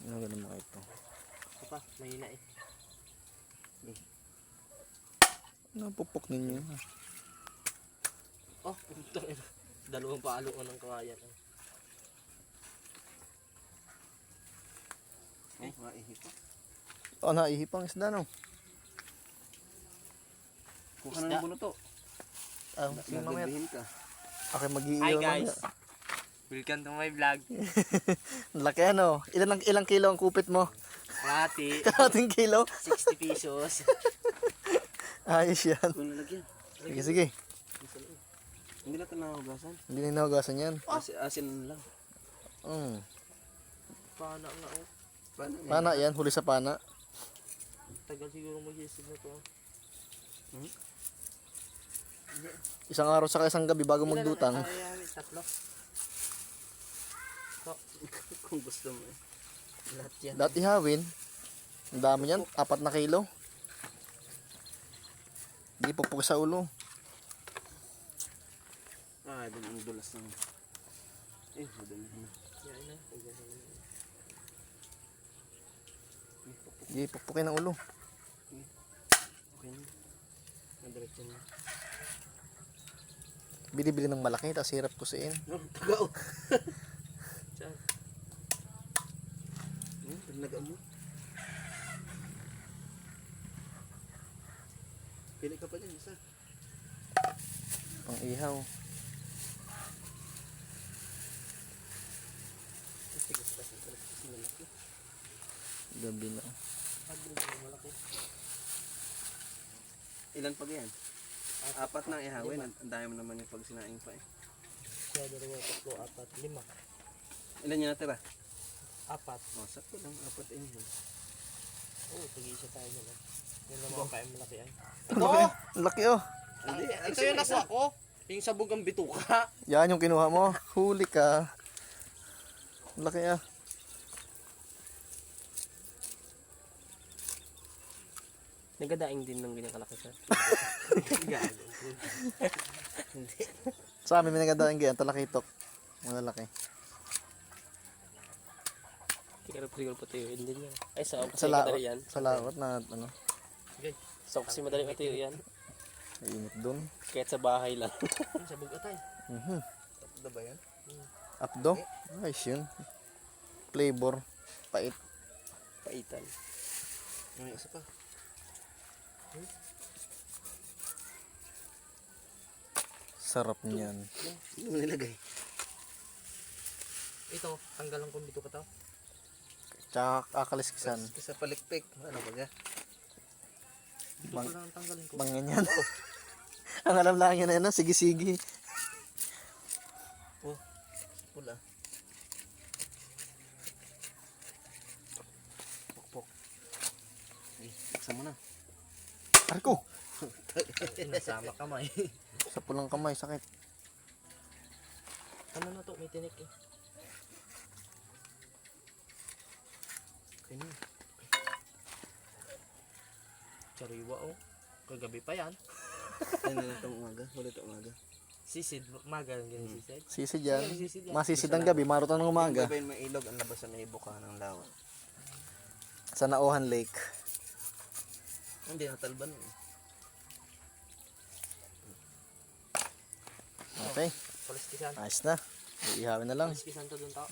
Ano ganun mga ito? Ito pa, mahina eh. Napupok ninyo. Oh, puntang ina. Dalawang paaluan ng kawayan. Eh, maihi pa. Oh, naihipang isda no. Kuha na ng bunuto. Ah, sige mamaya. Nagbibihin ka. Okay, Hi mag-iiyaw guys! mamaya. Welcome to my vlog. Laki ano. Ilang kilo ang kupit mo? Kalahati, Kalating kilo? 60 pesos. Ayos yan. Kung nalagyan. Sige, sige. Hindi na ito nahugasan. Hindi na inahugasan yan. Asin lang. Pana nga oh. Paano yan? Pana yan, huli sa pana. Tagal siguro mag-isip na to. Isang araw sa isang gabi bago magdutang. Tatlo. Kung gusto mo eh. Lahat yan. Dati hawin. Ang dami yan, 4 na kilo. Hindi pupuk sa ulo. Ah, doon ang dulas ng... Eh, madami na. Yan na. Hindi pupukin ang ulo. Okay na. Madiretso na. Bili-bili ng malaki, tapos hirap kusiin. Oh, tagaw. Saan? Pagnaga mo. Pili ka pa dyan, isa. Ang ihaw. Gabi na. Ilan pag yan? 4 na ihawin. Ang dami mo naman yung pag sinaing pa eh. Siya, 2, 3, 4, 5. Ilan yung natira? 4. Oh, sakto lang. 4 eh. Oo, tig-isa tayo na lang. Yung naman kain malaki ay. Ang laki oh. Hindi, Ito yung nasa ko. Yung sabog ang bituka. Yan yung kinuha mo. Huli ka. Ang laki ah. Nagadaing din ng ganyan kalaki sir. Sa amin may nagadaang ganyan, talakitok. Malalaki. Siguro patuyuin din yan. Ay, sa Sa oksi madali yan. Sa lawat na ano. Sa oksi madali matuyuin yan. Init dun. Kahit sa bahay lang. Sabog atay. Ano ba yan? Apdo. Ayos yun. Flavor. Pait. Paitan. May isa pa. Sarap niyan. Hindi mo nilagay. Ito, tanggalan kong bituka to. Tsaka kakaliskisan. Isa palikpik. Ano ba yan? Bituka lang ang tanggalin ko. Bangin yan. Ang alam lang yun ano, sige-sige. Oh, pula. Pokpok. Eh, buksan mo na. Arko! Nasama kamay. Sa pulang kamay, sakit. Ano na to? May tinik eh. Okay na. Sariwa oh. Kagabi pa yan. Ay, na itong umaga. Wala itong umaga. Sisid, magal ang ganyan sisid. Sisid yan. Sisid yan. Masisid ang gabi, marutan ng umaga. Gabayin may ilog. Ang labasan na ibuka ng lawan. Sa Nauhan Lake. Hindi natalban. Okay, Paliskisan. ayos na. Iihawin na lang. Paliskisan to dun tao.